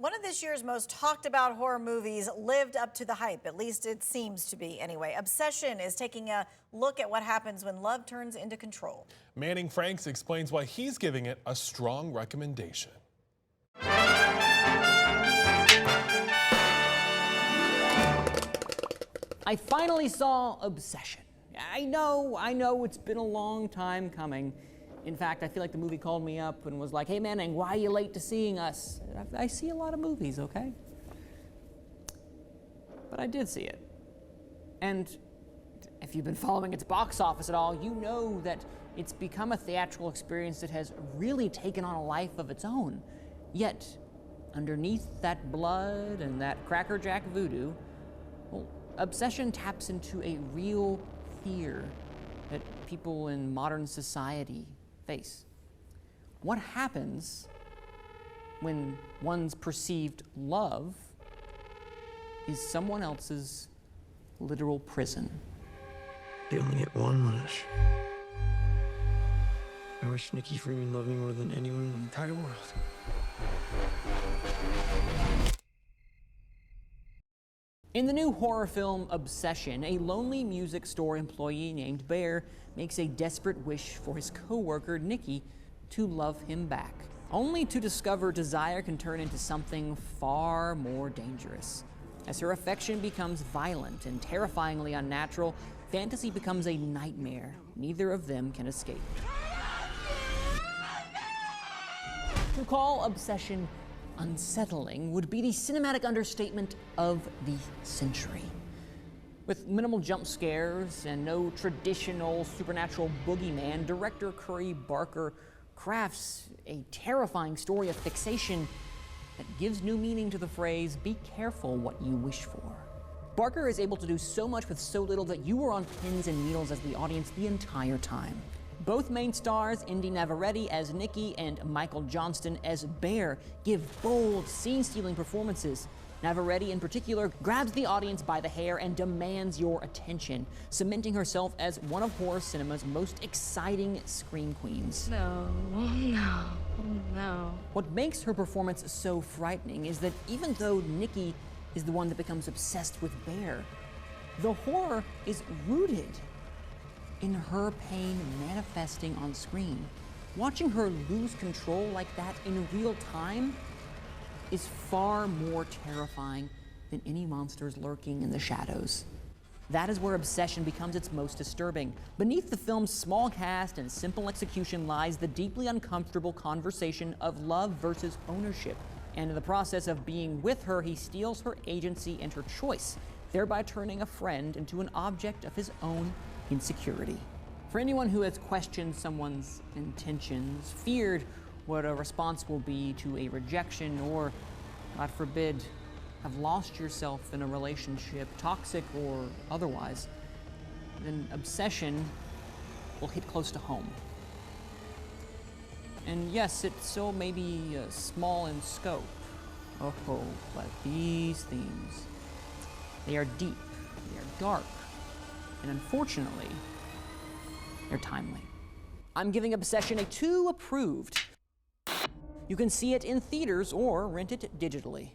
One of this year's most talked about horror movies lived up to the hype, at least it seems to be anyway. Obsession is taking a look at what happens when love turns into control. Manning Franks explains why he's giving it a strong recommendation. I finally saw Obsession. I know it's been a long time coming. In fact, I feel like the movie called me up and was like, "Hey Manning, why are you late to seeing us?" I see a lot of movies, okay? But I did see it. And if you've been following its box office at all, you know that it's become a theatrical experience that has really taken on a life of its own. Yet, underneath that blood and that Cracker Jack voodoo, well, Obsession taps into a real fear that people in modern society face. What happens when one's perceived love is someone else's literal prison? I only get one wish. I wish Nikki Freeman loved me more than anyone in the entire world. In the new horror film Obsession, a lonely music store employee named Bear makes a desperate wish for his co-worker Nikki to love him back, only to discover desire can turn into something far more dangerous. As her affection becomes violent and terrifyingly unnatural, fantasy becomes a nightmare neither of them can escape. To call Obsession unsettling would be the cinematic understatement of the century. With minimal jump scares and no traditional supernatural boogeyman, director Curry Barker crafts a terrifying story of fixation that gives new meaning to the phrase, "Be careful what you wish for." Barker is able to do so much with so little that you were on pins and needles as the audience the entire time. Both main stars, Indy Navarrete as Nikki and Michael Johnston as Bear, give bold, scene-stealing performances. Navarrete, in particular, grabs the audience by the hair and demands your attention, cementing herself as one of horror cinema's most exciting scream queens. No. What makes her performance so frightening is that even though Nikki is the one that becomes obsessed with Bear, the horror is rooted in her pain manifesting on screen. Watching her lose control like that in real time is far more terrifying than any monsters lurking in the shadows. That is where Obsession becomes its most disturbing. Beneath the film's small cast and simple execution lies the deeply uncomfortable conversation of love versus ownership. And in the process of being with her, he steals her agency and her choice, thereby turning a friend into an object of his own insecurity. For anyone who has questioned someone's intentions, feared what a response will be to a rejection, or, God forbid, have lost yourself in a relationship, toxic or otherwise, then Obsession will hit close to home. And yes, it still may be small in scope, but these themes, they are deep, they are dark, and unfortunately, they're timely. I'm giving Obsession a 2 approved. You can see it in theaters or rent it digitally.